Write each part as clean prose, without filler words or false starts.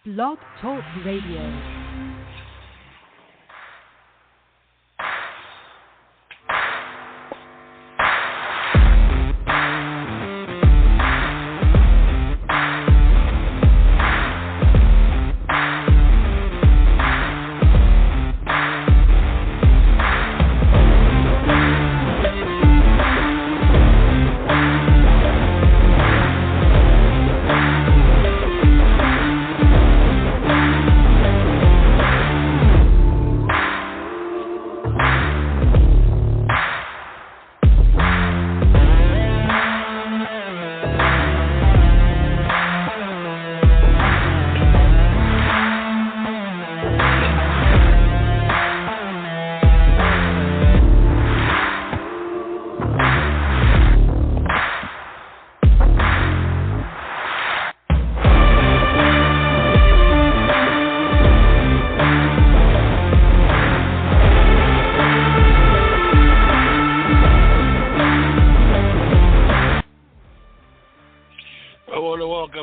Blog Talk Radio.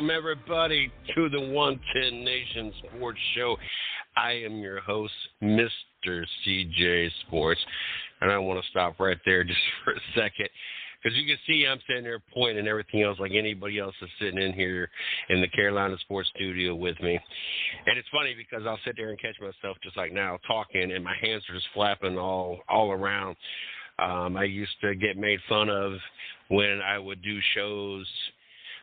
Everybody to the 110 Nation Sports Show. I am your host, Mr. CJ Sports, and I want to stop right there just for a second, because you can see I'm sitting there pointing everything else like anybody else is sitting in here in the Carolina Sports Studio with me. And it's funny because I'll sit there and catch myself just like now talking, and my hands are just flapping all around. I used to get made fun of when I would do shows.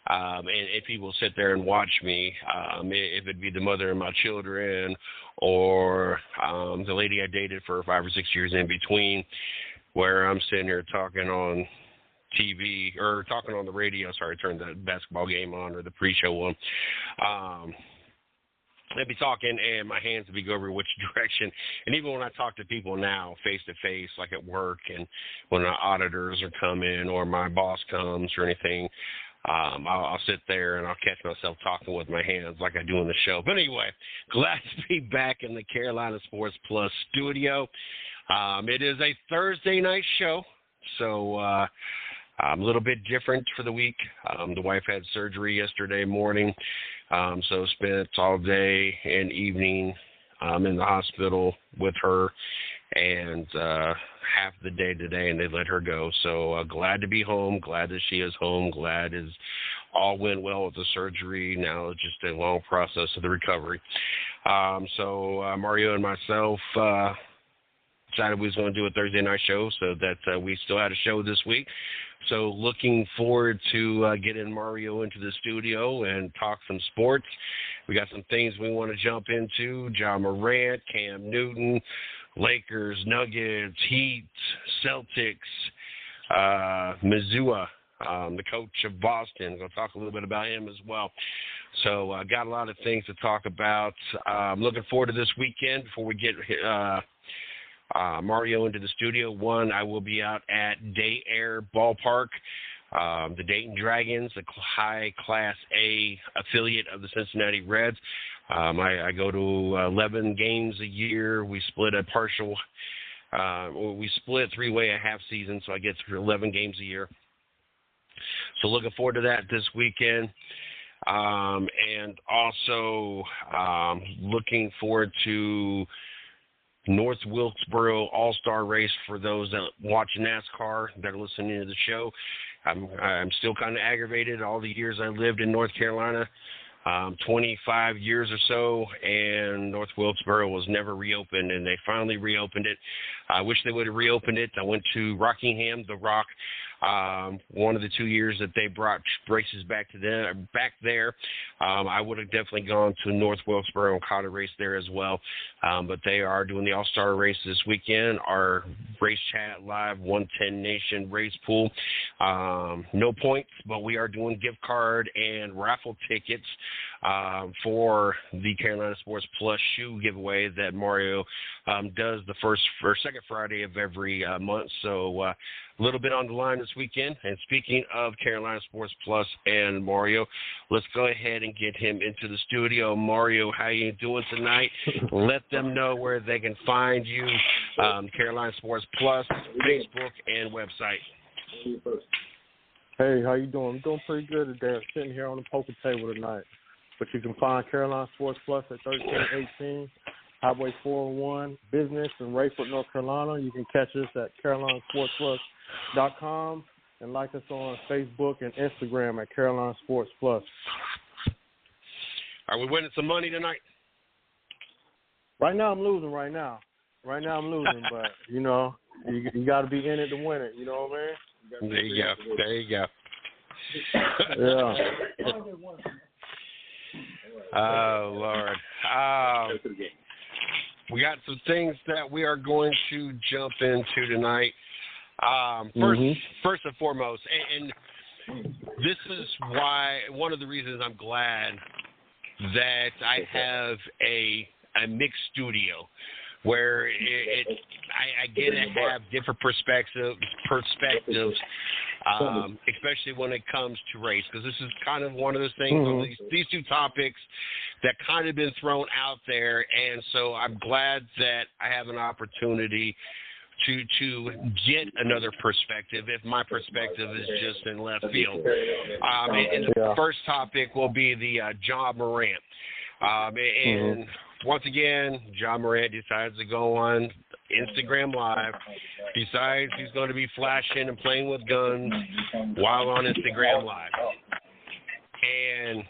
And people sit there and watch me, if it'd be the mother of my children or the lady I dated for 5 or 6 years in between, where I'm sitting here talking on TV or talking on the radio. Sorry, I turned the basketball game on or the pre-show one. I'd be talking and my hands would be go over which direction. And even when I talk to people now face-to-face, like at work and when our auditors are coming or my boss comes or anything, I'll sit there and I'll catch myself talking with my hands like I do in the show. But anyway, glad to be back in the Carolina Sports Plus studio. It is a Thursday night show, so a little bit different for the week. The wife had surgery yesterday morning, so spent all day and evening in the hospital with her and half the day today, and they let her go. So glad to be home, glad that she is home, glad is all went well with the surgery. Now it's just a long process of the recovery. So Mario and myself decided we was going to do a Thursday night show, so that we still had a show this week. So looking forward to getting Mario into the studio and talk some sports. We got some things we want to jump into. Morant, Cam Newton, Lakers, Nuggets, Heat, Celtics, Missoula, the coach of Boston. We'll talk a little bit about him as well. So I got a lot of things to talk about. I'm looking forward to this weekend before we get Mario into the studio. One, I will be out at Day Air Ballpark, the Dayton Dragons, the high Class A affiliate of the Cincinnati Reds. I go to 11 games a year. We split a partial, we split three-way a half season, so I get through 11 games a year. So looking forward to that this weekend. And also looking forward to North Wilkesboro All-Star Race for those that watch NASCAR that are listening to the show. I'm still kind of aggravated all the years I lived in North Carolina, 25 years or so, and North Wilkesboro was never reopened, and they finally reopened it. I wish they would have reopened it. I went to Rockingham, the Rock, one of the 2 years that they brought races back there. I would have definitely gone to North Wilkesboro and caught a race there as well. But they are doing the All-Star race this weekend. Our Race Chat Live 110 Nation race pool. No points, but we are doing gift card and raffle tickets for the Carolina Sports Plus shoe giveaway that Mario does the first or second Friday of every month. So a little bit on the line this weekend. And speaking of Carolina Sports Plus and Mario, let's go ahead and get him into the studio. Mario, how you doing tonight? Let them know where they can find you, Carolina Sports Plus, Facebook, and website. Hey, how you doing? I'm doing pretty good today. I'm sitting here on the poker table tonight. But you can find Carolina Sports Plus at 1318 Highway 401, Business in Rayford, North Carolina. You can catch us at CarolinaSportsPlus.com and like us on Facebook and Instagram at Carolina Sports Plus. Are we winning some money tonight? Right now I'm losing but, you know, you got to be in it to win it. You know what I mean? There you go. Yeah. Oh, Lord. We got some things that we are going to jump into tonight. First and foremost, and this is why one of the reasons I'm glad that I have a mixed studio where I get to have different perspectives, especially when it comes to race, because this is kind of one of those things, these two topics that kind of been thrown out there, and so I'm glad that I have an opportunity to get another perspective if my perspective is just in left field. And the first topic will be the Ja Morant. And once again, Ja Morant decides to go on Instagram Live, decides he's going to be flashing and playing with guns while on Instagram Live. And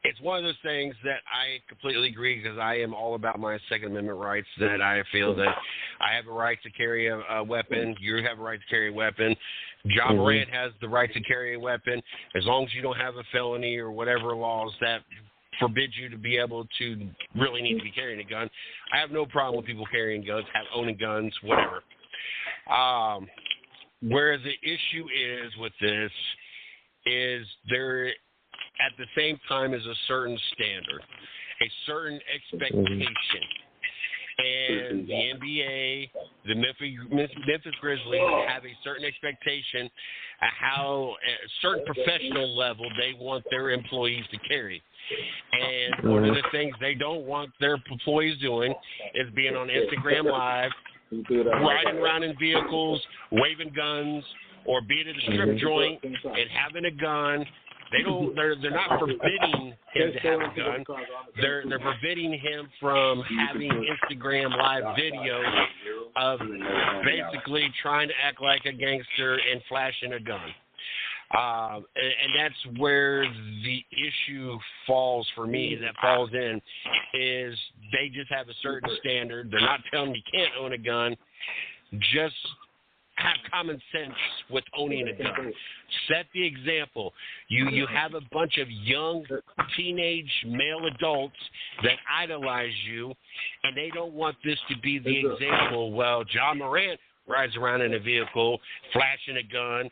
it's one of those things that I completely agree, because I am all about my Second Amendment rights, that I feel that I have a right to carry a weapon. You have a right to carry a weapon. Ja Morant has the right to carry a weapon as long as you don't have a felony or whatever laws that forbid you to be able to really need to be carrying a gun. I have no problem with people carrying guns, owning guns, whatever. Where the issue is with this is there, at the same time, is a certain standard, a certain expectation. And the NBA, the Memphis Grizzlies have a certain expectation at how, at a certain professional level, they want their employees to carry. And one of the things they don't want their employees doing is being on Instagram Live, riding around in vehicles, waving guns, or being at a strip joint and having a gun. They're not forbidding him to have a gun. They're forbidding him from having Instagram Live videos of basically trying to act like a gangster and flashing a gun. And that's where the issue falls for me, is they just have a certain standard. They're not telling you can't own a gun. Just have common sense with owning a gun. Set the example. You have a bunch of young teenage male adults that idolize you, and they don't want this to be the example. Well, Ja Morant rides around in a vehicle, flashing a gun,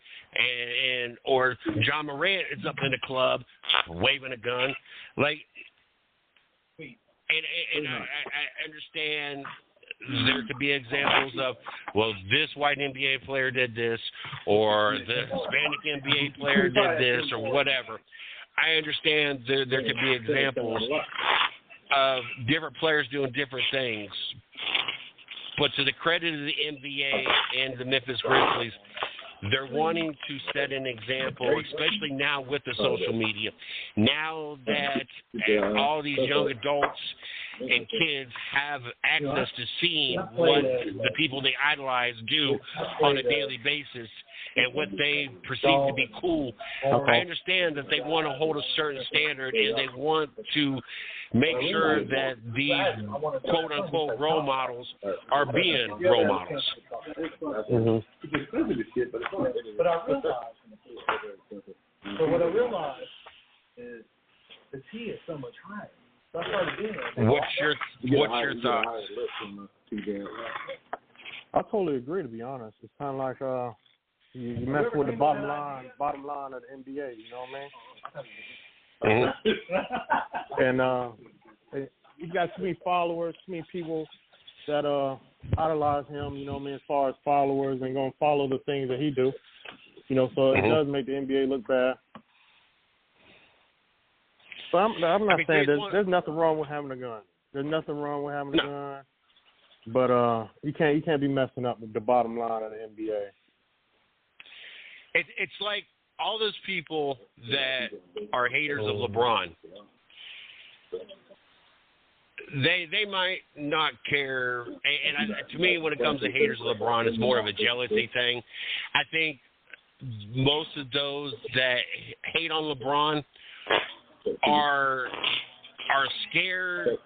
or Ja Morant is up in a club waving a gun. Like, and I understand there could be examples of, well, this white NBA player did this, or the Hispanic NBA player did this, or whatever. I understand there could be examples of different players doing different things. But to the credit of the NBA and the Memphis Grizzlies, they're wanting to set an example, especially now with the social media. Now that all these young adults and kids have access to seeing what the people they idolize do on a daily basis and what they perceive to be cool, I understand that they want to hold a certain standard, and they want to make sure that these quote-unquote role models are being role models. But I realized is the T is so much higher. So I started doing it. What's your thoughts? I totally agree, to be honest. It's kind of like you mess with the bottom line of the NBA, you know what I mean? And you got too many followers, too many people that idolize him, you know what I mean, as far as followers, and going to follow the things that he do. You know, so it does make the NBA look bad. But I'm not saying there's nothing wrong with having a gun. There's nothing wrong with having a gun. But you can't be messing up with the bottom line of the NBA. It's like all those people that are haters of LeBron, they might not care. And to me, when it comes to haters of LeBron, it's more of a jealousy thing. I think most of those that hate on LeBron are scared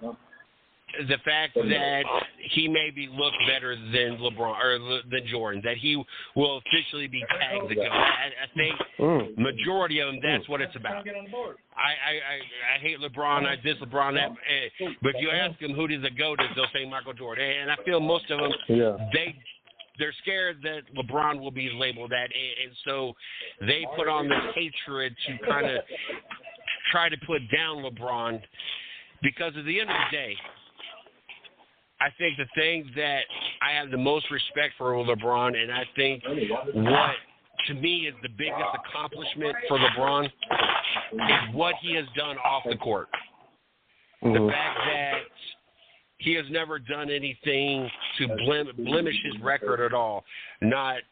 the fact that he maybe look better than LeBron or than Jordan, that he will officially be tagged the GOAT. I think majority of them, that's what it's about. I hate LeBron, I diss LeBron, but if you ask them who the GOAT is, they'll say Michael Jordan. And I feel most of them, they're scared that LeBron will be labeled that, and so they put on this hatred to kind of try to put down LeBron, because at the end of the day, I think the thing that I have the most respect for LeBron, and I think what to me is the biggest accomplishment for LeBron, is what he has done off the court. The fact that he has never done anything to blemish his record at all, not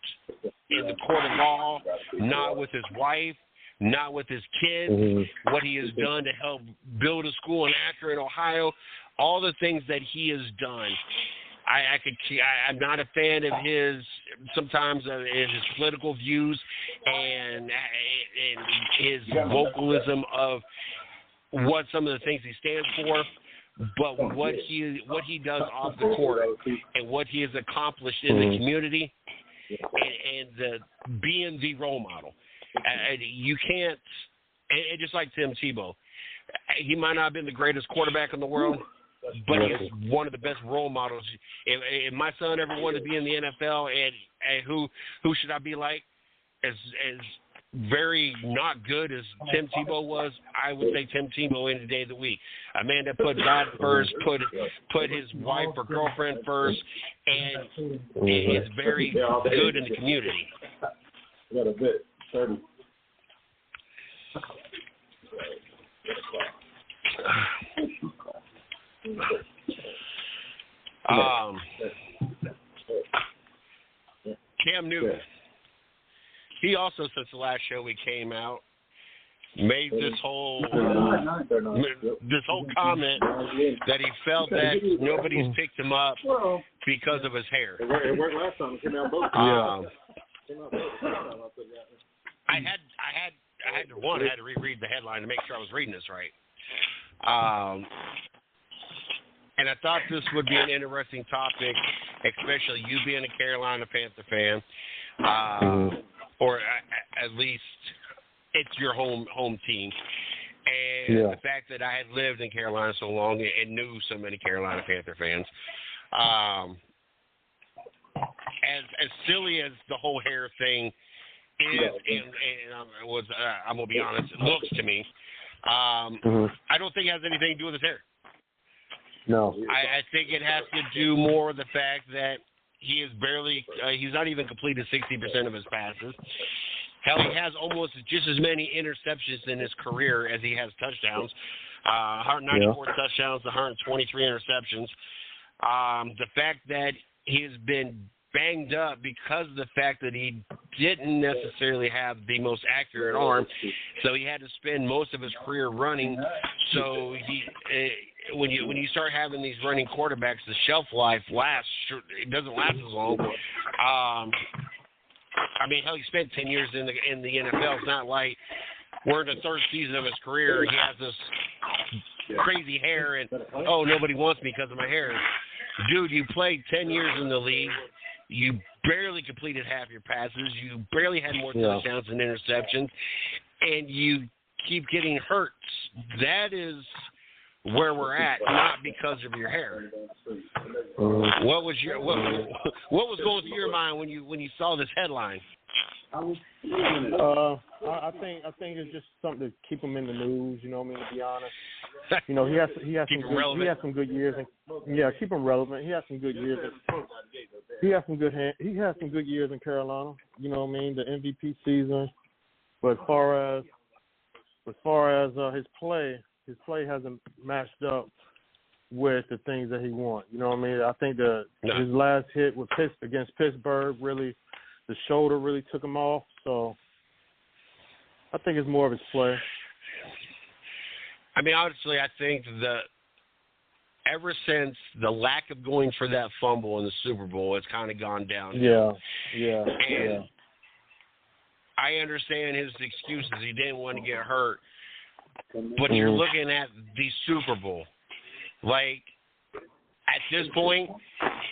in the court of law, not with his wife, not with his kids, what he has done to help build a school in Akron, Ohio, all the things that he has done. I'm not a fan of his, sometimes of his political views and his vocalism of what some of the things he stands for, but what he does off the court and what he has accomplished in the community and being the role model. You can't, and just like Tim Tebow, he might not have been the greatest quarterback in the world, but he's one of the best role models. If my son ever wanted to be in the NFL, and who should I be like? As very not good as Tim Tebow was, I would say Tim Tebow any day of the week. A man that put God first, put his wife or girlfriend first, and is very good in the community. Got a bit 30. Cam Newton. He also, since the last show we came out, made this whole comment that he felt that nobody's picked him up because of his hair. It worked last time. It came out both. I had to reread the headline to make sure I was reading this right. And I thought this would be an interesting topic, especially you being a Carolina Panther fan, or at least it's your home team. And the fact that I had lived in Carolina so long and knew so many Carolina Panther fans, as silly as the whole hair thing is, and I'm going to be honest, it looks to me, I don't think it has anything to do with his hair. No. I think it has to do more with the fact that he is barely, he's not even completed 60% of his passes. Hell, he has almost just as many interceptions in his career as he has touchdowns. 194 touchdowns, 123 interceptions. The fact that he has been banged up because of the fact that he didn't necessarily have the most accurate arm, so he had to spend most of his career running. So when you start having these running quarterbacks, the shelf life it doesn't last as long. I mean, hell, he spent 10 years in the NFL. It's not like we're in the third season of his career. He has this crazy hair, and nobody wants me because of my hair. Dude, you played 10 years in the league. You barely completed half your passes. You barely had more touchdowns than interceptions, and you keep getting hurt. That is where we're at, not because of your hair. What was going through your mind when you saw this headline? I think it's just something to keep him in the news. You know what I mean? To be honest, he has some good years, and keep him relevant. He has some good years. He has some good years in Carolina. You know what I mean? The MVP season, but as far as his play hasn't matched up with the things that he wants. You know what I mean? I think his last hit against Pittsburgh really. The shoulder really took him off, so I think it's more of his play. I mean, honestly, I think ever since the lack of going for that fumble in the Super Bowl, it's kind of gone down. Yeah. I understand his excuses. He didn't want to get hurt. But you're looking at the Super Bowl. Like, at this point,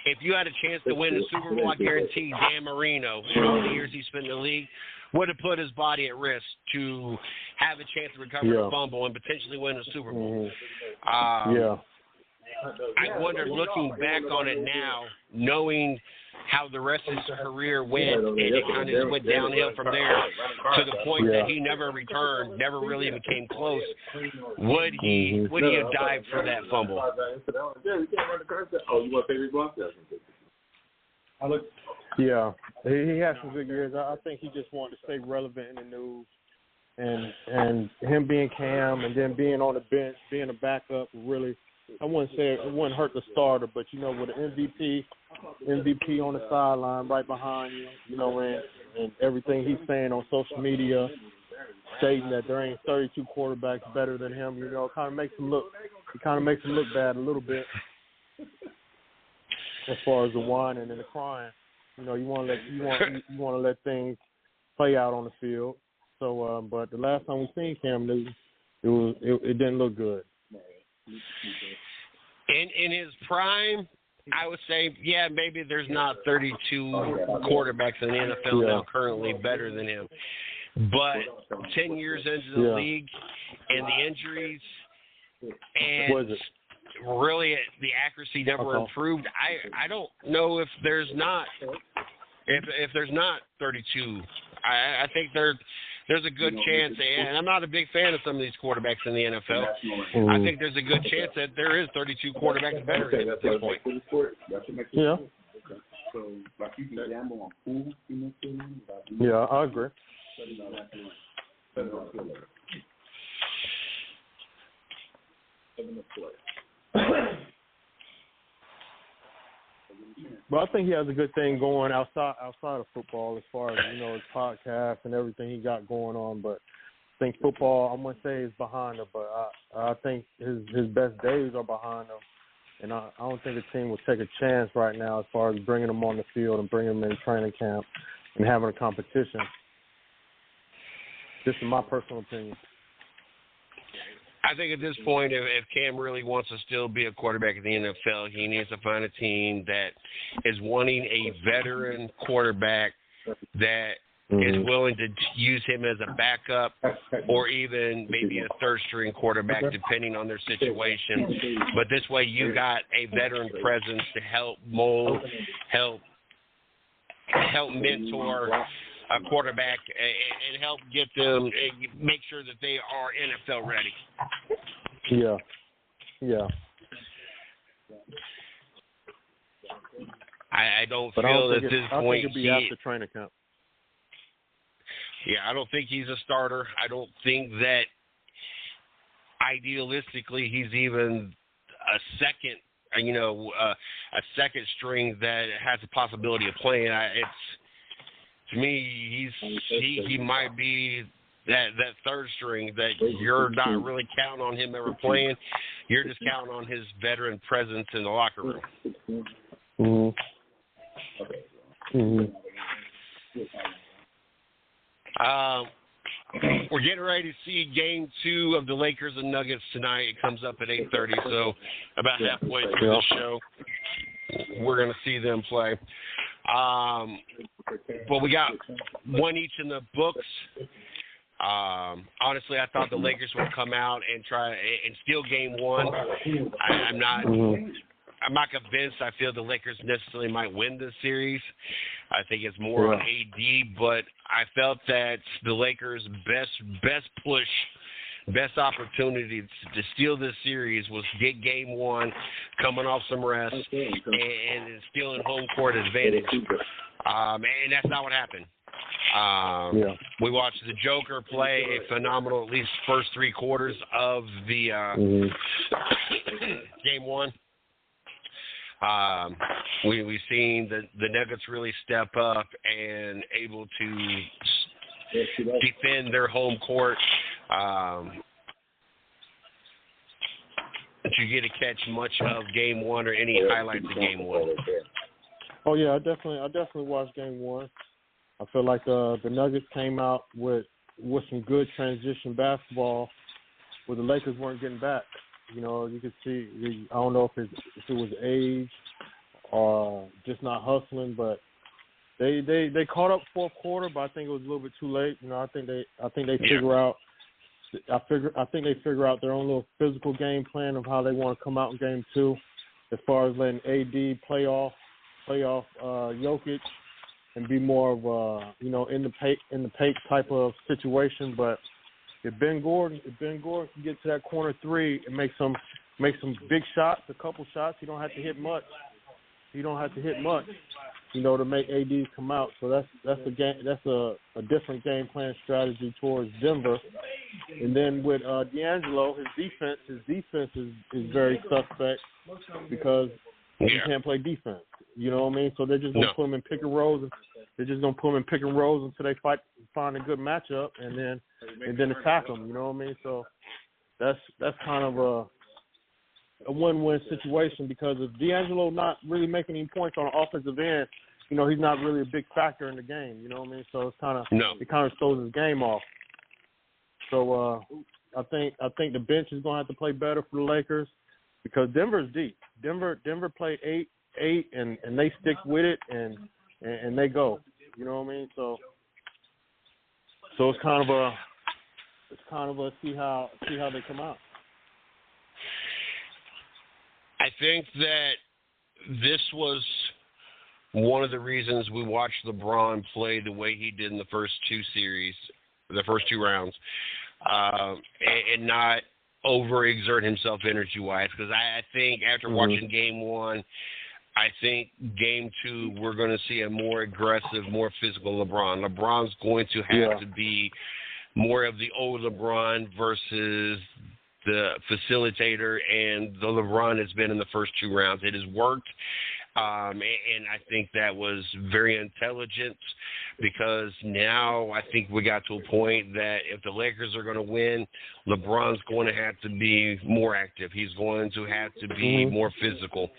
if you had a chance to win the Super Bowl, I guarantee Dan Marino, in all the years he spent in the league, would have put his body at risk to have a chance to recover the fumble and potentially win the Super Bowl. I wonder, looking back on it now, knowing how the rest of his career went, and it kind of just went downhill from there to the point that he never returned, never really even came close. Would he have dived for that fumble? Yeah, he has some good years. I think he just wanted to stay relevant in the news, and him being Cam and then being on the bench, being a backup, really. I wouldn't say it wouldn't hurt the starter, but with an MVP on the sideline right behind you, and everything he's saying on social media, stating that there ain't 32 quarterbacks better than him, it kind of makes him look bad a little bit as far as the whining and the crying. You want to let things play out on the field. So, but the last time we seen Cam Newton, it didn't look good. In his prime, I would say, maybe there's not 32 quarterbacks in the NFL now currently better than him. But 10 years into the league and the injuries and really the accuracy never improved, I don't know if there's not 32. I think there's a good chance, and I'm not a big fan of some of these quarterbacks in the NFL. I think there's a good chance that there is 32 quarterbacks better than him at this point. Yeah. Yeah, I agree. But I think he has a good thing going outside of football as far as, his podcast and everything he got going on. But I think football, I'm going to say, is behind him. But I think his best days are behind him. And I don't think the team will take a chance right now as far as bringing him on the field and bringing him in training camp and having a competition. This is my personal opinion. I think at this point, if Cam really wants to still be a quarterback in the NFL, he needs to find a team that is wanting a veteran quarterback that is willing to use him as a backup or even maybe a third-string quarterback, depending on their situation. But this way you got a veteran presence to help mold, help mentor a quarterback and help get them, make sure that they are NFL ready. Yeah. I don't feel at this point. I think it'll be after training camp. Yeah, I don't think he's a starter. I don't think that idealistically he's even a second, a second string that has the possibility of playing. To me, he might be that third string that you're not really counting on him ever playing. You're just counting on his veteran presence in the locker room. We're getting ready to see Game 2 of the Lakers and Nuggets tonight. It comes up at 8:30, so about halfway through the show, we're going to see them play. But we got one each in the books. Honestly, I thought the Lakers would come out and try and steal Game 1. I'm not convinced. I feel the Lakers necessarily might win this series. I think it's more on AD, but I felt that the Lakers' best push, best opportunity to steal this series was get Game 1, coming off some rest, and stealing home court advantage. And that's not what happened. We watched the Joker play a phenomenal, at least first 3 quarters of the Game 1. We've seen the Nuggets really step up and able to defend their home court. Did you get to catch much of Game 1 or any highlights of Game 1? Oh yeah, I definitely watched Game 1. I feel like the Nuggets came out with some good transition basketball, where the Lakers weren't getting back. You know, you could see. I don't know if it was age or just not hustling, but they caught up fourth quarter, but I think it was a little bit too late. You know, I think they figure out. I think they figure out their own little physical game plan of how they want to come out in Game 2, as far as letting AD play off Jokic and be more of a, you know, in the paint type of situation. But if Ben Gordon can get to that corner three and make some big shots, a couple shots, he don't have to hit much. You know, to make AD come out. So that's a different game plan strategy towards Denver. And then with D'Angelo, his defense is very suspect because he can't play defense. You know what I mean? So they're just gonna put him in pick and rolls. They're just gonna put him in pick and rolls until they find a good matchup and then attack him. You know what I mean? So that's kind of a win-win situation, because if D'Angelo not really making any points on the offensive end, you know, he's not really a big factor in the game. You know what I mean? So it kind of throws his game off. So I think the bench is going to have to play better for the Lakers, because Denver's deep. Denver played eight and they stick with it and they go. You know what I mean? So it's kind of a see how they come out. I think that this was one of the reasons we watched LeBron play the way he did in the first two rounds, and not overexert himself energy-wise. Because I think after watching Game 1, I think Game 2, we're going to see a more aggressive, more physical LeBron. LeBron's going to have to be more of the old LeBron versus the facilitator and the LeBron has been in the first two rounds. It has worked, and I think that was very intelligent, because now I think we got to a point that if the Lakers are going to win, LeBron's going to have to be more active. He's going to have to be more physical.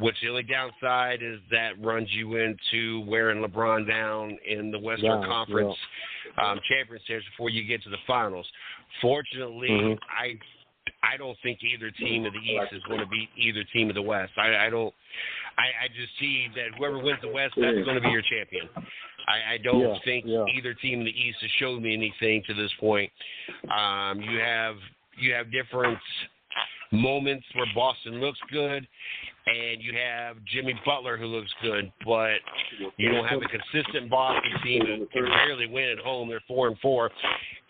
Which the only downside is that runs you into wearing LeBron down in the Western Conference championships before you get to the finals. Fortunately, I don't think either team of the East is going to beat either team of the West. I just see that whoever wins the West, that's going to be your champion. I don't think either team in the East has showed me anything to this point. You have different moments where Boston looks good, and you have Jimmy Butler who looks good, but you don't have a consistent Boston team who can barely win at home. They're 4-4,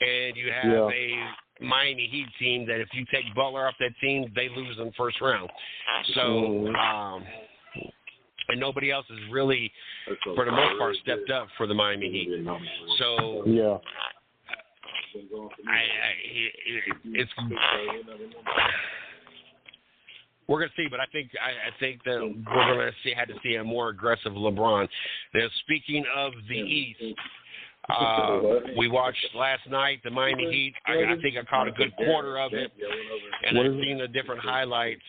and you have a Miami Heat team that if you take Butler off that team, they lose in the first round. So, and nobody else has really, for the most part, stepped up for the Miami Heat. So, it's we're going to see, but I think that we're going to have to see a more aggressive LeBron. Now, speaking of the East, we watched last night the Miami Heat. I think I caught a good quarter of it, and I've seen the different highlights.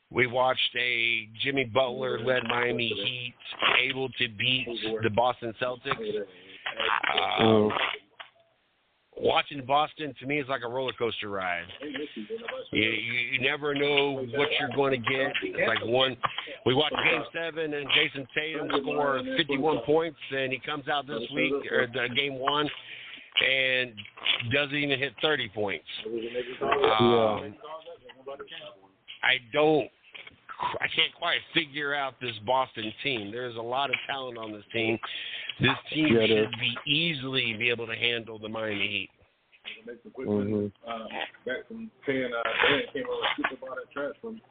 We watched a Jimmy Butler-led Miami Heat able to beat the Boston Celtics. Watching Boston, to me, is like a roller coaster ride. You never know what you're going to get. It's like we watched Game 7 and Jason Tatum score 51 points, and he comes out this week, or Game 1, and doesn't even hit 30 points. I can't quite figure out this Boston team. There's a lot of talent on this team. This team should easily be able to handle the Miami Heat. Back from paying Dan came over and scooped all that trash from.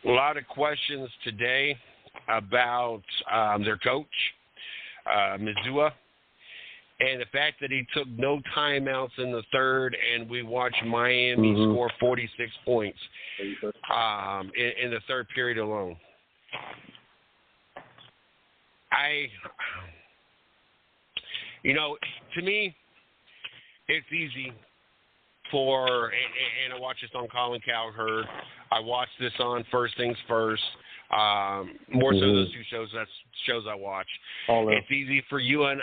A lot of questions today about their coach, Mizua, and the fact that he took no timeouts in the third, and we watched Miami score 46 points in the third period alone. To me, it's easy for, and I watched this on Colin Cowherd. I watched this on First Things First. More so those two shows. That's shows I watch. It's easy for you and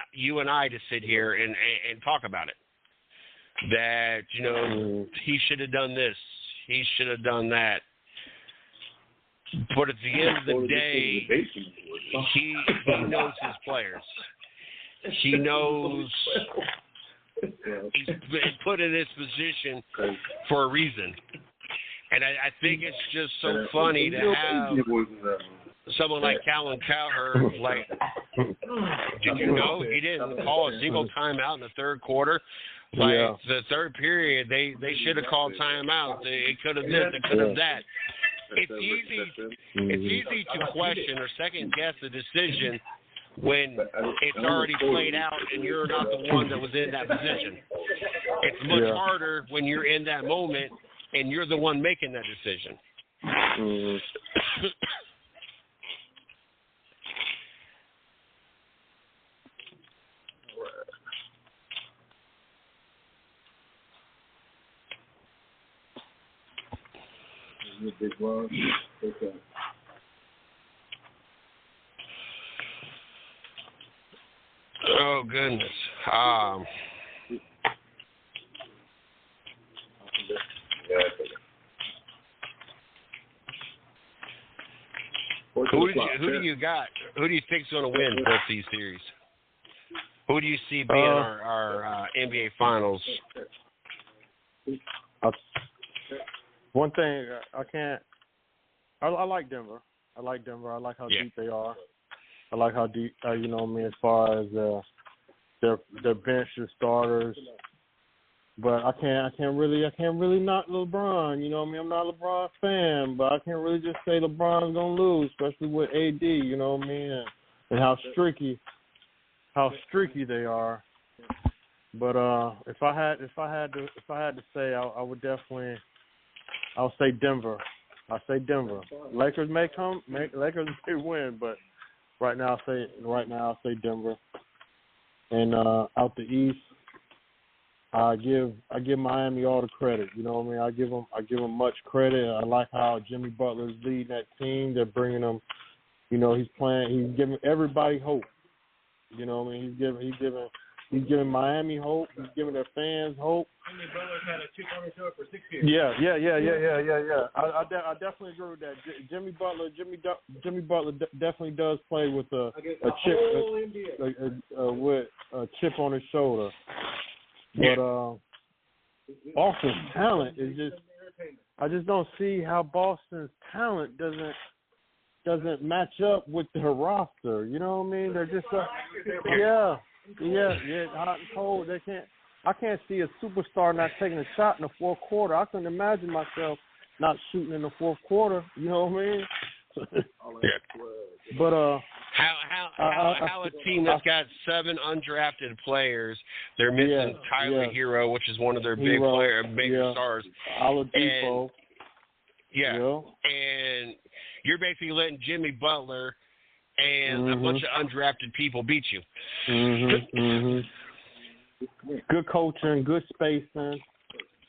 I to sit here and talk about it. That he should have done this. He should have done that. But at the end of the day, he knows his players. He knows he's been put in this position for a reason. And I think it's just so funny to have someone like Colin Cowherd, like, did you know he didn't call a single timeout in the third quarter? Like, the third period, they should have called timeout. It could have this, it could have that. It's easy to question or second guess a decision when it's already played out and you're not the one that was in that position. It's much harder when you're in that moment and you're the one making that decision. Oh, goodness. Who do you got? Who do you think's going to win both these series? Who do you see being our NBA Finals? One thing I like Denver. I like how deep they are. I like how deep, as far as their bench, their starters. But I can't really knock LeBron. I'm not a LeBron fan, but I can't really just say LeBron's gonna lose, especially with AD. And how streaky they are. But if I had to say, I would definitely. I'll say Denver. Lakers may win, but right now I'll say Denver. And out the East, I give Miami all the credit. I give them much credit. I like how Jimmy Butler's leading that team. They're bringing them. He's giving everybody hope. He's giving Miami hope. He's giving their fans hope. Jimmy Butler's had a chip on his shoulder for 6 years. Yeah. I definitely agree with that. Jimmy Butler definitely does play with a chip on his shoulder. But Boston's talent is just. I just don't see how Boston's talent doesn't match up with their roster. You know what I mean? They're just hot and cold. I can't see a superstar not taking a shot in the fourth quarter. I couldn't imagine myself not shooting in the fourth quarter. You know what I mean? But how a team that's got 7 undrafted players, they're missing Tyler Hero, which is one of their big stars. Oladipo. And you're basically letting Jimmy Butler and a bunch of undrafted people beat you. Good coaching, good spacing.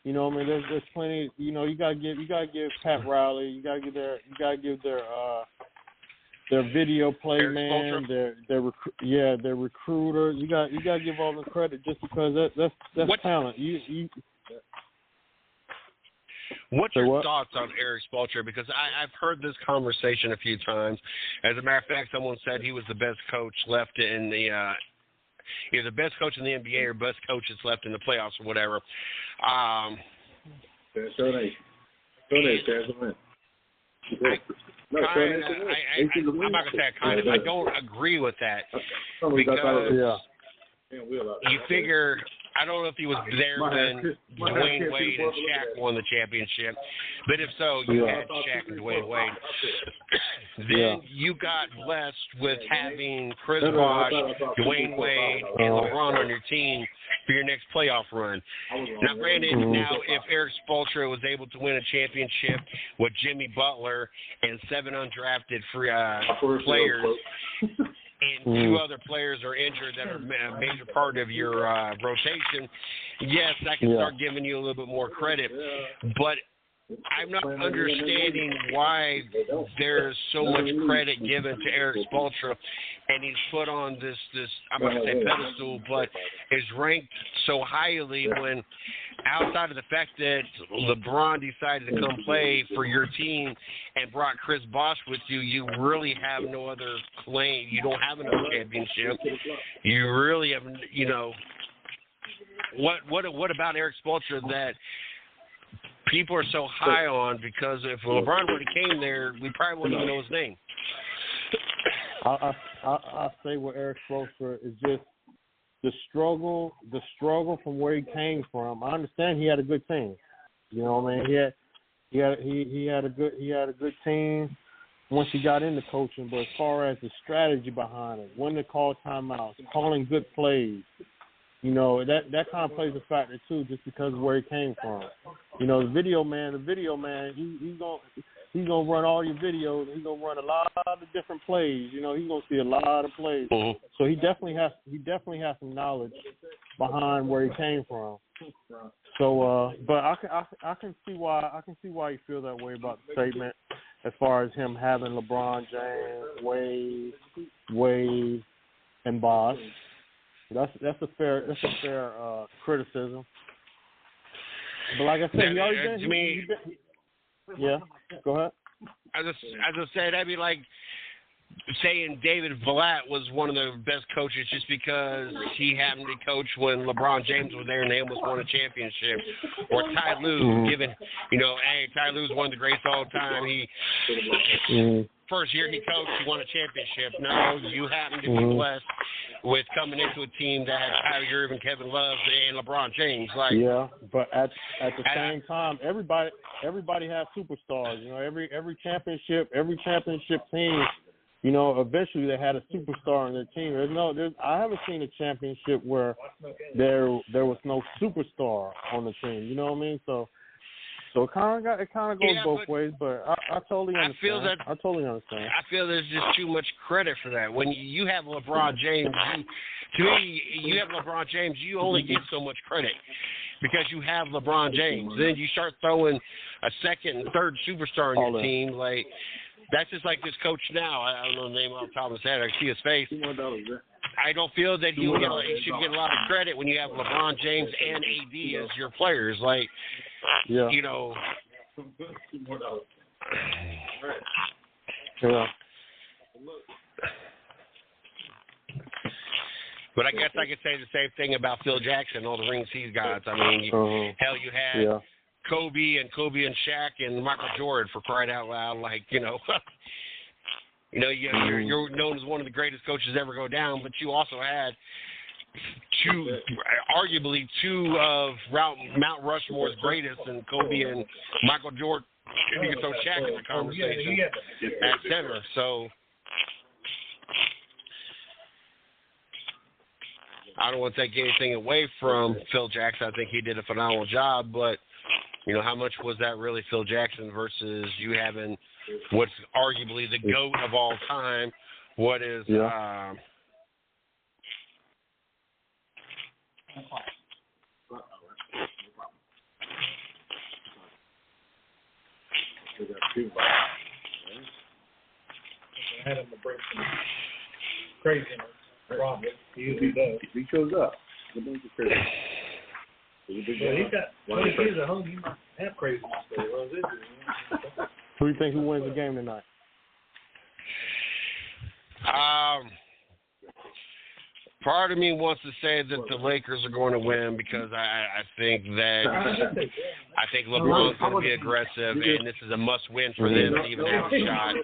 There's plenty. You gotta give Pat Riley. You gotta give their video play man, their recruiter. You gotta give all the credit just because that's talent. What's your thoughts on Eric Spoelstra? Because I've heard this conversation a few times. As a matter of fact, someone said he was the best coach left in the either the best coach in the NBA or best coach that's left in the playoffs or whatever. I'm not going to say I don't agree with that because you figure. I don't know if he was there when Dwayne Wade and Shaq won the championship, but if so, you had Shaq and Dwayne Wade. Then you got blessed with having Chris Bosh, Dwayne Wade, and LeBron on your team for your next playoff run. Now, granted, if Eric Spoelstra was able to win a championship with Jimmy Butler and 7 undrafted free players, and two other players are injured that are a major part of your rotation, yes, I can start giving you a little bit more credit. But I'm not understanding why there's so much credit given to Eric Spoelstra, and he's put on this I'm not going to say pedestal, but is ranked so highly when outside of the fact that LeBron decided to come play for your team and brought Chris Bosh with you, you really have no other claim. You don't have another championship. You really have, what about Eric Spoelstra that people are so high on? Because if LeBron would have came there, we probably wouldn't even know his name. I say with Eric Spoelstra is just the struggle from where he came from. I understand he had a good team. You know what I mean? He had a good team once he got into coaching, but as far as the strategy behind it, when to call timeouts, calling good plays, that kind of plays a factor too, just because of where he came from. The video man, he's gonna run all your videos. He's gonna run a lot of different plays. He's gonna see a lot of plays. Mm-hmm. So he definitely has some knowledge behind where he came from. So, but I can see why you feel that way about the statement, as far as him having LeBron James, Wade, and Bosh. That's a fair criticism. But like I said, he already been. Yeah, go ahead. As I said, that'd be like saying David Blatt was one of the best coaches just because he happened to coach when LeBron James was there and they almost won a championship. Or Ty Lue, given, hey, Ty Lue's one of the greatest of all time. First year he coached, he won a championship. No, you happen to be blessed with coming into a team that had Kyrie Irving, Kevin Love, and LeBron James. But at the same time, everybody has superstars. Every championship team, eventually they had a superstar on their team. I haven't seen a championship where there was no superstar on the team. You know what I mean? So it kind of goes both ways, but I totally understand. I totally understand. I feel there's just too much credit for that. When you have LeBron James, you only get so much credit because you have LeBron James. Then you start throwing a second and third superstar on your team, like that's just like this coach now. I don't know the name off the top of his head. I see his face. I don't feel that he should get a lot of credit when you have LeBron James and AD as your players. Yeah. But I guess I could say the same thing about Phil Jackson, all the rings he's got. I mean, you had Kobe and Shaq and Michael Jordan, for crying out loud. You're known as one of the greatest coaches ever go down, but you also had arguably two of Mount Rushmore's greatest, and Kobe and Michael Jordan. You can throw Shaq in the conversation at center. So I don't want to take anything away from Phil Jackson. I think he did a phenomenal job, but how much was that really Phil Jackson versus you having what's arguably the GOAT of all time? What is I had him to bring some craziness. Probably. He usually does. He shows up. He's crazy. He's got 20 kids at home. He might have craziness. Who do you think who wins the game tonight? Part of me wants to say that the Lakers are going to win because I think LeBron's going to be aggressive, and this is a must-win for them to even have a shot.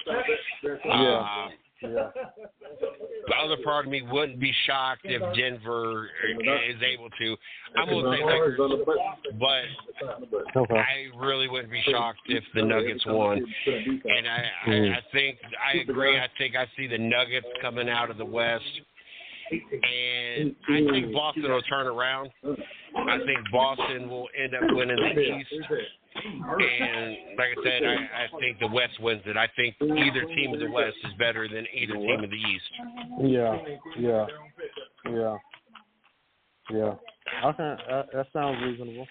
The other part of me wouldn't be shocked if Denver is able to. I'm going to say Lakers, but I really wouldn't be shocked if the Nuggets won. And I think I agree. I think I see the Nuggets coming out of the West And I think Boston will turn around. I think Boston will end up winning the East. And like I said, I think the West wins it. I think either team in the West is better than either team in the East. Yeah. Okay, that sounds reasonable.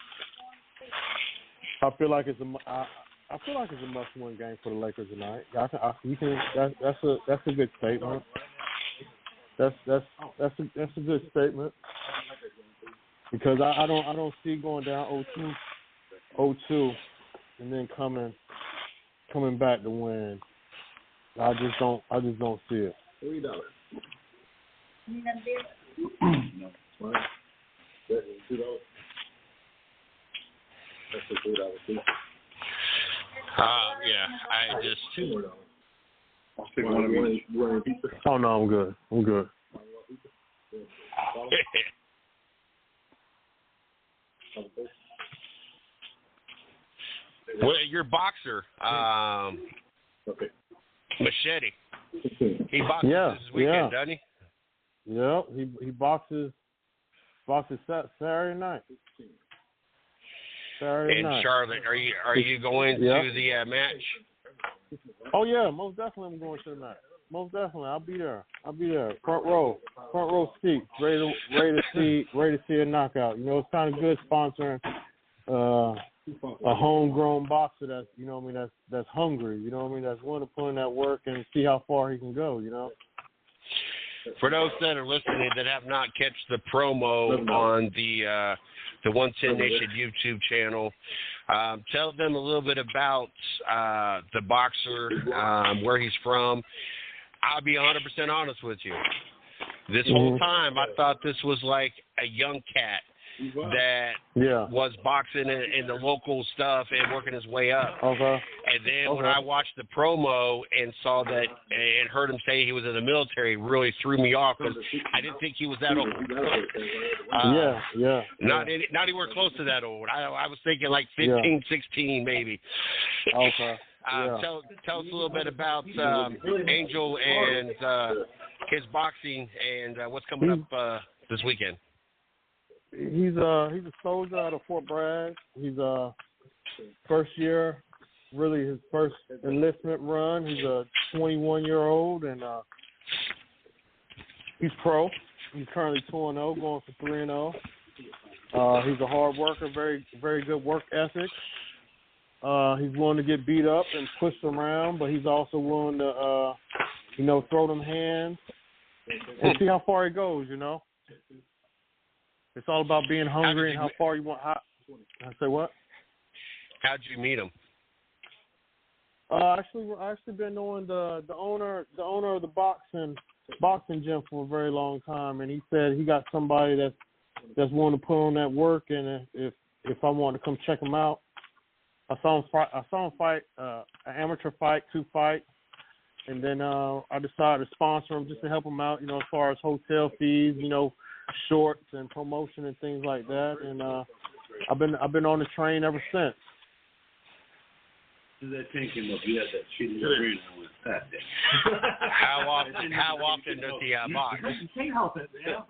I feel like it's a must-win game for the Lakers tonight. That's a good statement. That's a good statement because I don't see going down 0-2, and then coming back to win. I just don't see it. $3. No. What? $2. That's a $3 too. Yeah, I just $2 more. I'll take one of each. You want any pizza? Oh no, I'm good. Well, your boxer, Okay. Machete. He boxes this weekend, doesn't he? Yeah, he boxes Saturday night. In Charlotte, are you going to the match? Oh yeah, most definitely I'm going to the match. Most definitely, I'll be there. Front row seats, ready to see a knockout. You know, it's kind of good sponsoring a homegrown boxer that's that's hungry. You know what I mean? That's willing to put in that work and see how far he can go. You know. For those that are listening that have not catch the promo on the 110 Nation YouTube channel, tell them a little bit about the boxer, where he's from. I'll be 100% honest with you. This whole time, I thought this was like a young cat that was boxing in the local stuff and working his way up. Okay. And then when I watched the promo and saw that and heard him say he was in the military, it really threw me off because I didn't think he was that old. Not anywhere close to that old. I was thinking like 15, 16 maybe. Okay. Tell us a little bit about Angel and his boxing and what's coming up this weekend. He's a soldier out of Fort Bragg. He's first year, really his first enlistment run. He's a 21-year-old and he's pro. He's currently 2-0, going for 3-0. He's a hard worker, very very good work ethic. He's willing to get beat up and pushed around, but he's also willing to throw them hands and see how far he goes. You know. It's all about being hungry and how far you want. I say what? How'd you meet him? I actually been knowing the owner of the boxing gym for a very long time, and he said he got somebody that's willing to put on that work, and if I want to come check him out, I saw him fight an amateur fight, 2 fights, and then I decided to sponsor him just to help him out, as far as hotel fees, shorts and promotion and things like that, and I've been on the train ever since. That tank came up, you had that shitty green on that day. How often does he box? You can't help it, man.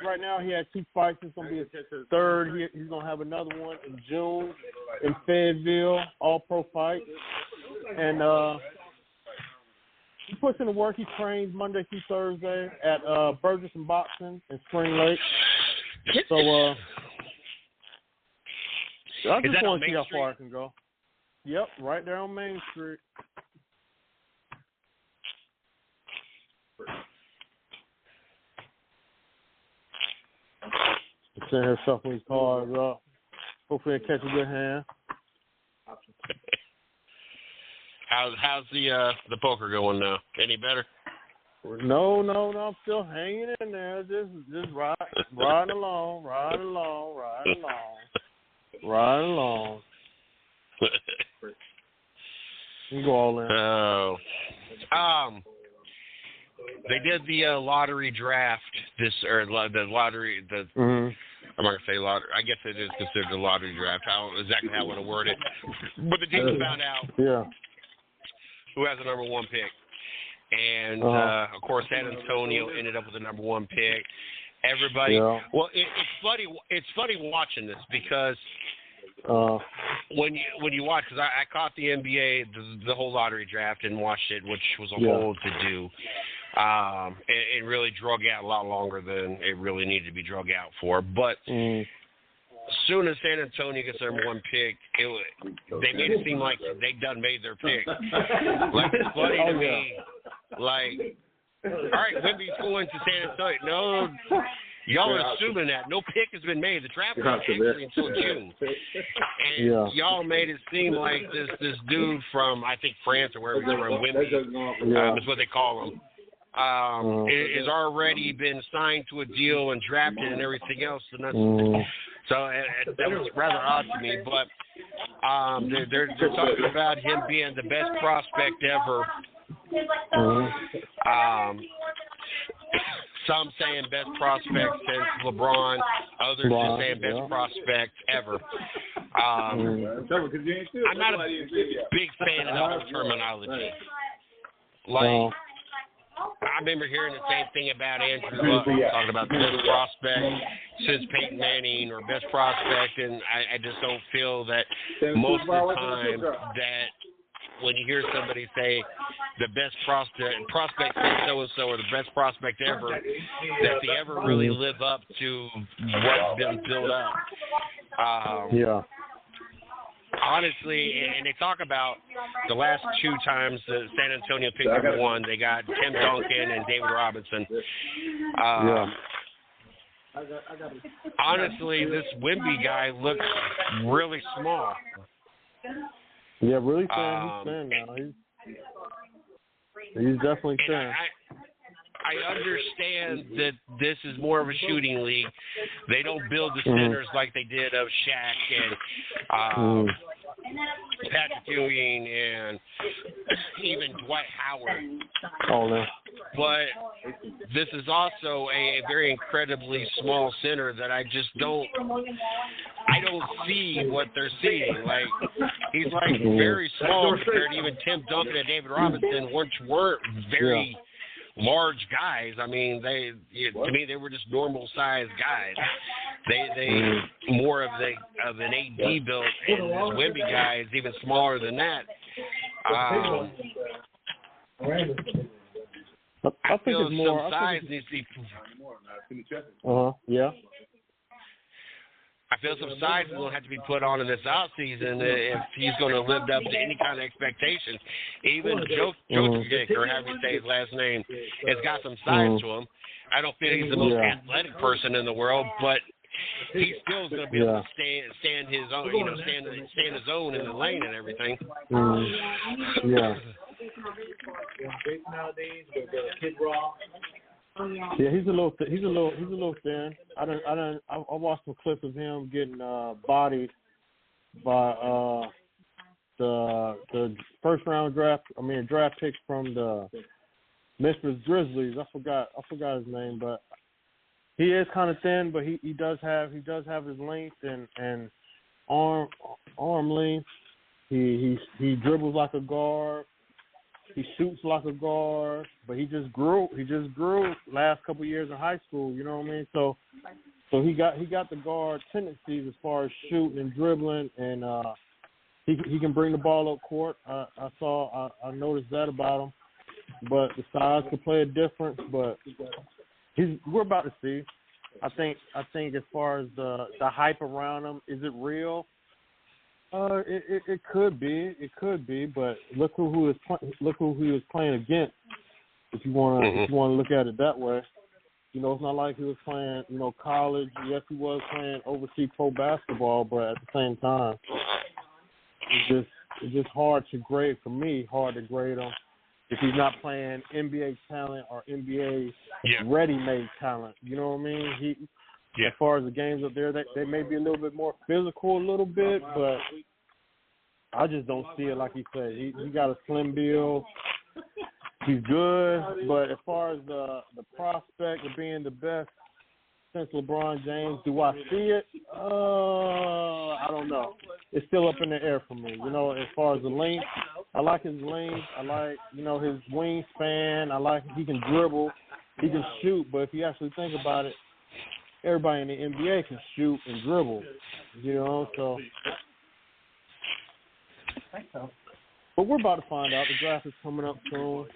Right now he had 2 fights. It's gonna be his third. He's gonna have another one in June in Fayetteville, all pro fight, and he puts in the work. He trains Monday through Thursday at Burgess and Boxing in Spring Lake. So I just want to see how far I can go. Yep, right there on Main Street. He's sitting here shuffling his cards up. Hopefully he'll catch a good hand. How's the poker going now? Any better? No, I'm still hanging in there. Just riding along. You go all in. Oh. They did the lottery draft the lottery. I'm not gonna say lottery. I guess it is considered a lottery draft. How I want to word it. But the teams found out who has the number 1 pick. And, of course, San Antonio ended up with the number 1 pick. Everybody, well, it's funny watching this because when you watch, because I caught the NBA, the whole lottery draft and watched it, which was a whole to do. It really drug out a lot longer than it really needed to be drug out for. But as soon as San Antonio gets their number 1 pick, they made it seem like they done made their pick. Like, it's funny to me. Like, all right, Wemby's going to San Antonio. No, y'all are assuming that. No pick has been made. The draft is actually until June. And y'all made it seem like this dude from, I think, France or wherever he's from, Wemby, is what they call him, has already been signed to a deal and drafted and everything else. And that's, so that was rather odd to me. But they're talking about him being the best prospect ever. Some saying best prospect since LeBron, others just saying best prospect ever. I'm not a big fan of that terminology. Like, I remember hearing the same thing about Andrew Luck, talking about best prospect since Peyton Manning or best prospect, and I just don't feel that most of the time that when you hear somebody say the best prospect since so-and-so or the best prospect ever, that they ever really live up to what's been built up. Honestly, and they talk about the last 2 times that San Antonio picked number 1, they got Tim Duncan and David Robinson. Honestly, this Wemby guy looks really small. Yeah, really thin. He's thin now. He's definitely thin. I understand that this is more of a shooting league. They don't build the centers like they did of Shaq and Patrick Ewing and even Dwight Howard. But this is also a very incredibly small center that I just don't see what they're seeing. Like, he's like very small compared to even Tim Duncan and David Robinson, which weren't very large guys. I mean, to me they were just normal sized guys. They more of an AD build, and this Wemby guy is even smaller than that. I think it's more. Some size needs to be. I feel some size is going to have to be put on in this offseason if he's going to live up to any kind of expectations. Even Jokic, or however you say his last name, has got some size to him. I don't feel he's the most athletic person in the world, but he still is going to be able to stand his own, stand his own in the lane and everything. Yeah, he's a little thin. I watched some clips of him getting bodied by the draft picks from the Memphis Grizzlies. I forgot his name, but he is kind of thin, but he does have his length and arm length. He dribbles like a guard. He shoots like a guard, but he just grew last couple of years in high school. You know what I mean? So he got the guard tendencies as far as shooting and dribbling, and he can bring the ball up court. I noticed that about him, but the size could play a difference. But we're about to see. I think as far as the hype around him, is it real? It could be, but look who he was playing against. If you want to look at it that way, it's not like he was playing, college. Yes, he was playing overseas pro basketball, but at the same time, it's just hard to grade for me. Hard to grade him if he's not playing NBA talent or NBA ready-made talent. You know what I mean? As far as the games up there, they may be a little bit more physical a little bit, but I just don't see it like he said. He got a slim build. He's good, but as far as the prospect of being the best since LeBron James, do I see it? I don't know. it's still up in the air for me. You know, as far as the length, I like his length. I like, you know, his wingspan. I like he can dribble, he can shoot. But if you actually think about it, everybody in the NBA can shoot and dribble. You know, so. But we're about to find out. The draft is coming up soon.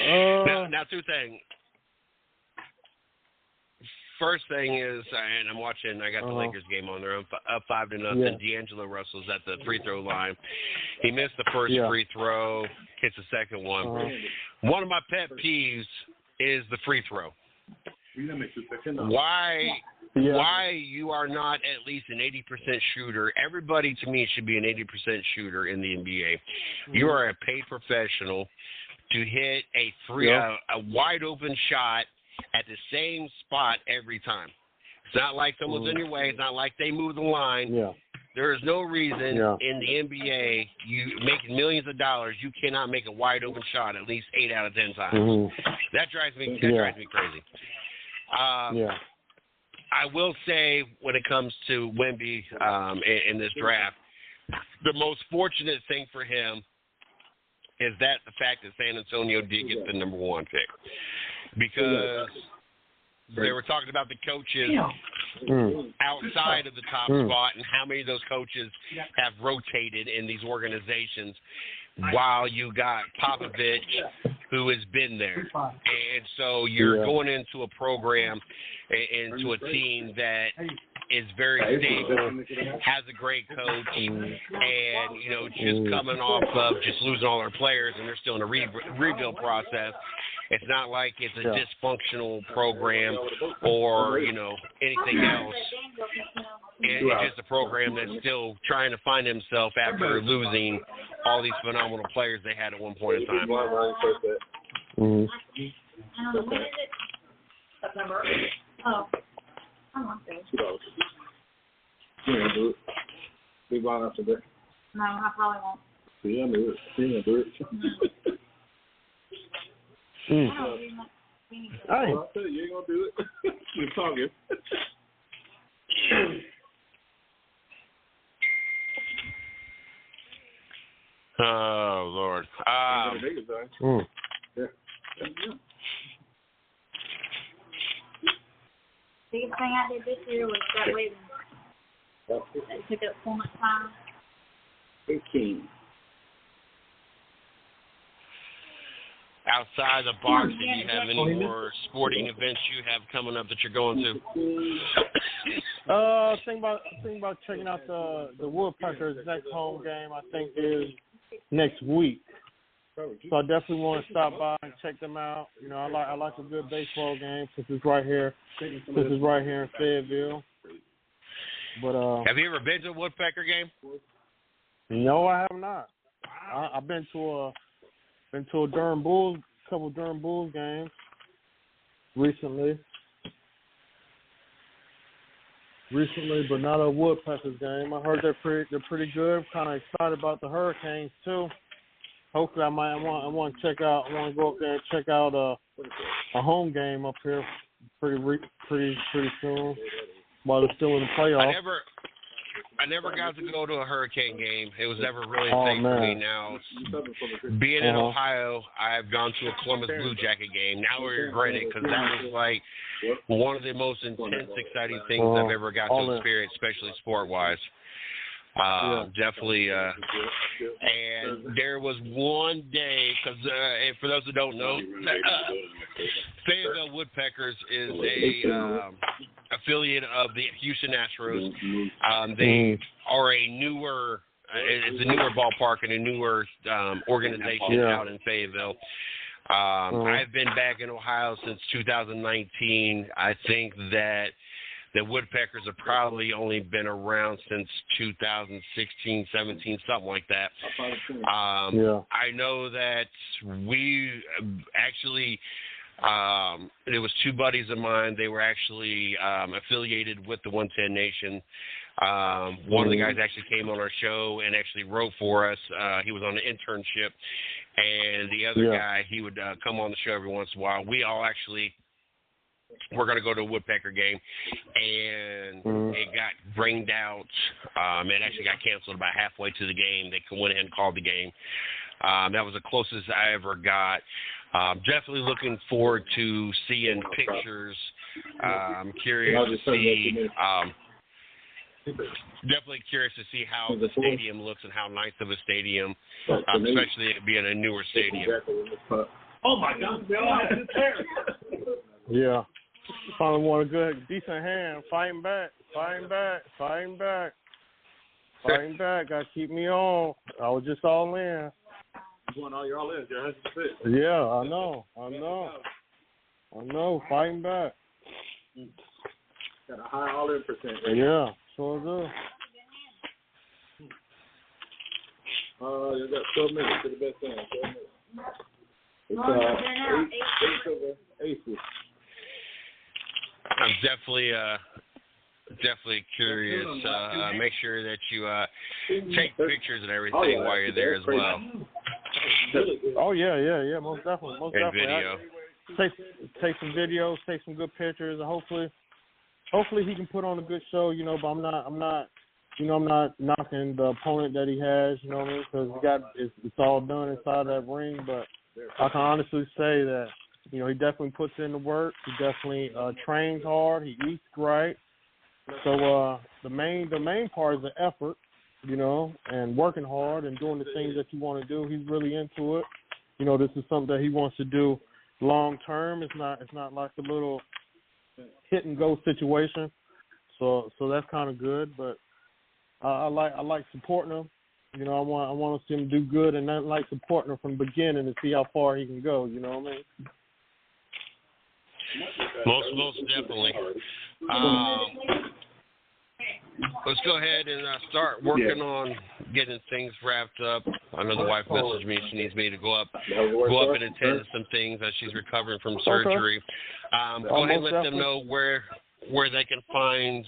Now, two things. First thing is, and I'm watching, I got the Lakers game on there. I'm up 5-0. Yeah. D'Angelo Russell's at the free throw line. He missed the first free throw, hits the second one. One of my pet peeves is the free throw. Why you are not at least an 80% shooter? Everybody, to me, should be an 80% shooter in the NBA. You are a paid professional to hit a wide open shot at the same spot every time. It's not like someone's in your way. It's not like they move the line. Yeah. There is no reason in the NBA, you making millions of dollars, you cannot make a wide open shot at least 8 out of 10 times. That drives me crazy. I will say, when it comes to Wemby in this draft, the most fortunate thing for him is that the fact that San Antonio did get the number 1 pick. Because they were talking about the coaches outside of the top spot and how many of those coaches have rotated in these organizations, while you got Popovich, who has been there. And so you're going into a program, into a team that is very stable, has a great coach, and, you know, just coming off of just losing all their players, and they're still in a rebuild process. It's not like it's a dysfunctional program or, you know, anything else. It's just a program that's still trying to find himself after losing all these phenomenal players they had at one point in time. When is it? September. Oh. I'm on there. You ain't do it. Be gone after that. No, I probably won't. See, I knew it. She ain't do it. I don't do that. I said you ain't gonna do it. You're talking. Oh, Lord. Biggest thing I did this year was that waiting. It took up so much time. 18. Outside the box, do you have any more sporting events you have coming up that you're going to? Think about checking out the Woodpeckers' next home game. I think is next week. So I definitely want to stop by and check them out. You know, I like a good baseball game since it's right here. In Fayetteville. But have you ever been to a Woodpecker game? No, I have not. I've been to a Durham Bulls, couple Durham Bulls games recently, but not a Woodpeckers game. I heard they're pretty good. Kind of excited about the Hurricanes too. Hopefully, I want to check out. I want to go up there and check out a home game up here pretty soon while they're still in the playoffs. I never got to go to a Hurricane game. It was never really a thing for me. Now, being in Ohio, I've gone to a Columbus Blue Jacket game. Now I regret it because that was like one of the most intense, exciting things I've ever got to experience, especially sport-wise. Definitely. And there was one day, because for those who don't know, Fayetteville Woodpeckers is a affiliate of the Houston Astros. They are a newer, it's a newer ballpark and a newer organization out in Fayetteville. I've been back in Ohio since 2019. I think that the Woodpeckers have probably only been around since 2016, 17, something like that. I know that we actually, it was two buddies of mine. They were actually affiliated with the 110 Nation. One of the guys actually came on our show and actually wrote for us. He was on an internship. And the other guy, he would come on the show every once in a while. We all actually we're going to go to a Woodpecker game, and it got rained out. It actually got canceled about halfway to the game. They went ahead and called the game. That was the closest I ever got. Definitely looking forward to seeing pictures. I'm curious to see. Definitely curious to see how the stadium looks and how nice of a stadium, especially it being a newer stadium. Oh my God! We all had his hair. Yeah. Finally won a good, decent hand. Fighting back. Got to keep me on. I was just all in. Doing all your all in, you're 100%. Yeah, I know. Fighting back. Got a high all in percent. Right? Yeah, sure do. You got 12 minutes to the best thing. 12 minutes. It's aces. I'm definitely curious. Make sure that you take pictures and everything while you're there as well. Oh yeah, most definitely. And video. Take some videos, take some good pictures, and hopefully he can put on a good show. You know, but I'm not knocking the opponent that he has. You know what I mean? Because it's all done inside that ring. But I can honestly say that he definitely puts in the work. He definitely trains hard. He eats right. So the main part is the effort, and working hard and doing the things that you want to do. He's really into it. This is something that he wants to do long term. It's not like a little hit and go situation. So that's kind of good. But I like supporting him. I want to see him do good, and I like supporting him from the beginning to see how far he can go. You know what I mean? Most definitely. Let's go ahead and start working on getting things wrapped up. I know the wife messaged me. She needs me to go up and attend to some things as she's recovering from surgery. Go ahead and let them know where they can find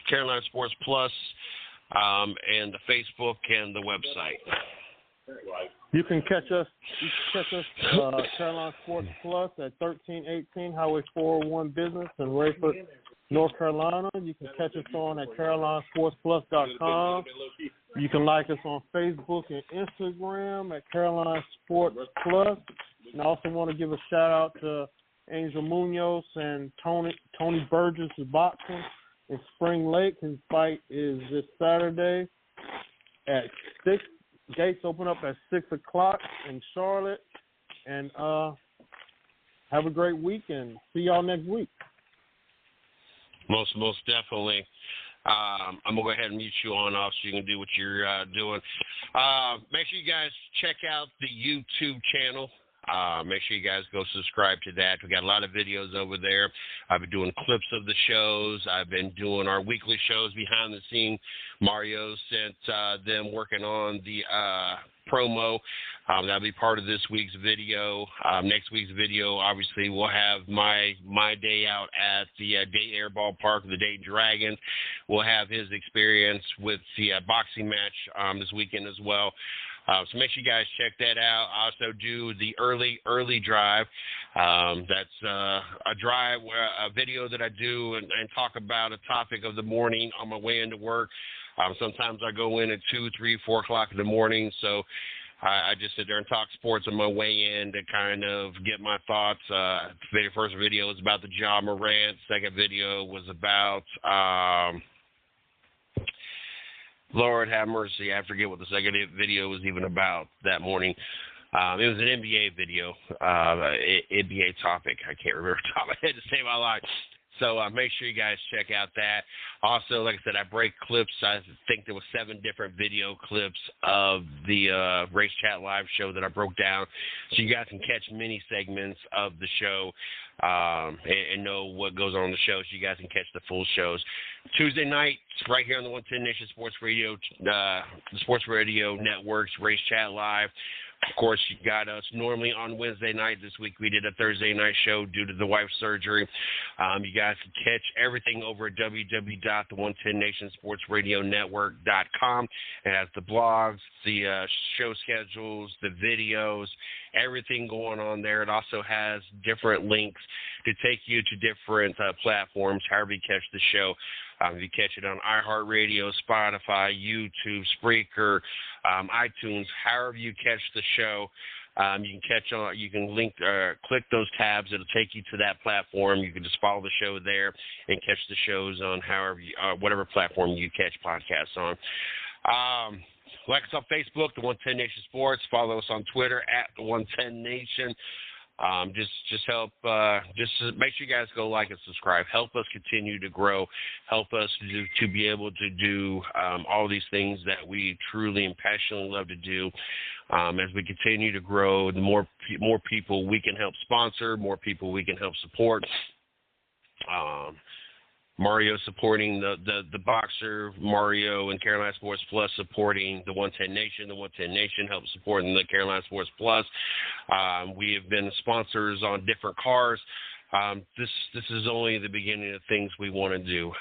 Carolina Sports Plus and the Facebook and the website. You can catch us Carolina Sports Plus at 1318 Highway 401 Business in Rayford, North Carolina. You can catch us on at CarolinaSportsPlus.com. You can like us on Facebook and Instagram at Carolina Sports Plus. And I also want to give a shout out to Angel Munoz and Tony Burgess' boxing in Spring Lake. His fight is this Saturday at 6. Gates open up at 6 o'clock in Charlotte. And have a great weekend. See y'all next week. Most definitely. I'm going to go ahead and mute you on off so you can do what you're doing. Make sure you guys check out the YouTube channel. Make sure you guys go subscribe to that. We got a lot of videos over there. I've been doing clips of the shows. I've been doing our weekly shows behind the scene. Mario sent them working on the promo. That'll be part of this week's video. Next week's video, obviously, we'll have my day out at the Day Air Ballpark, the Dayton Dragons. We'll have his experience with the boxing match this weekend as well. So make sure you guys check that out. I also do the early drive. That's a drive, a video that I do and talk about a topic of the morning on my way into work. Sometimes I go in at 2, 3, 4 o'clock in the morning. So I just sit there and talk sports on my way in to kind of get my thoughts. The first video was about the Morant. Second video was about Lord have mercy, I forget what the second video was even about that morning. It was an NBA video, NBA topic. I can't remember the top of my head to save my life. So make sure you guys check out that. Also, like I said, I break clips. I think there was 7 different video clips of the Race Chat Live show that I broke down. So you guys can catch mini segments of the show and know what goes on in the show so you guys can catch the full shows. Tuesday night, right here on the 110 Nation Sports Radio, the Sports Radio Network's Race Chat Live. Of course, you got us normally on Wednesday night. This week we did a Thursday night show due to the wife's surgery. You guys can catch everything over at www.the110nationsportsradionetwork.com. It has the blogs, the show schedules, the videos, everything going on there. It also has different links to take you to different platforms, however you catch the show. You catch it on iHeartRadio, Spotify, YouTube, Spreaker, iTunes, however you catch the show. You can click those tabs. It'll take you to that platform. You can just follow the show there and catch the shows on whatever platform you catch podcasts on. Like us on Facebook, The 110 Nation Sports. Follow us on Twitter at The 110 Nation. Just help. Just make sure you guys go like and subscribe. Help us continue to grow. Help us to be able to do all these things that we truly and passionately love to do. As we continue to grow, the more people we can help sponsor, more people we can help support. Mario supporting the boxer, Mario and Carolina Sports Plus supporting the 110 Nation. The 110 Nation helps supporting the Carolina Sports Plus. We have been sponsors on different cars. This is only the beginning of things we want to do.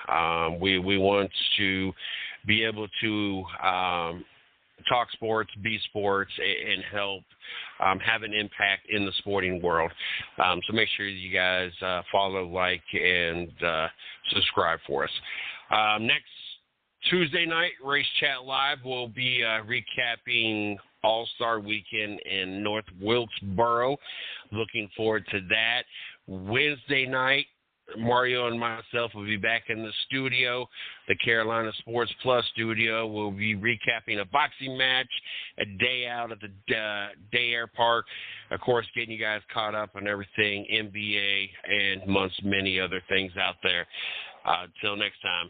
We want to be able to talk sports, be sports, and help have an impact in the sporting world. So make sure you guys follow, like, and subscribe for us. Next Tuesday night, Race Chat Live, will be recapping All-Star Weekend in North Wilkesboro. Looking forward to that. Wednesday night, Mario and myself will be back in the studio, the Carolina Sports Plus studio. We'll be recapping a boxing match, a day out at the Day Air Park. Of course, getting you guys caught up on everything NBA and amongst many other things out there. Until next time.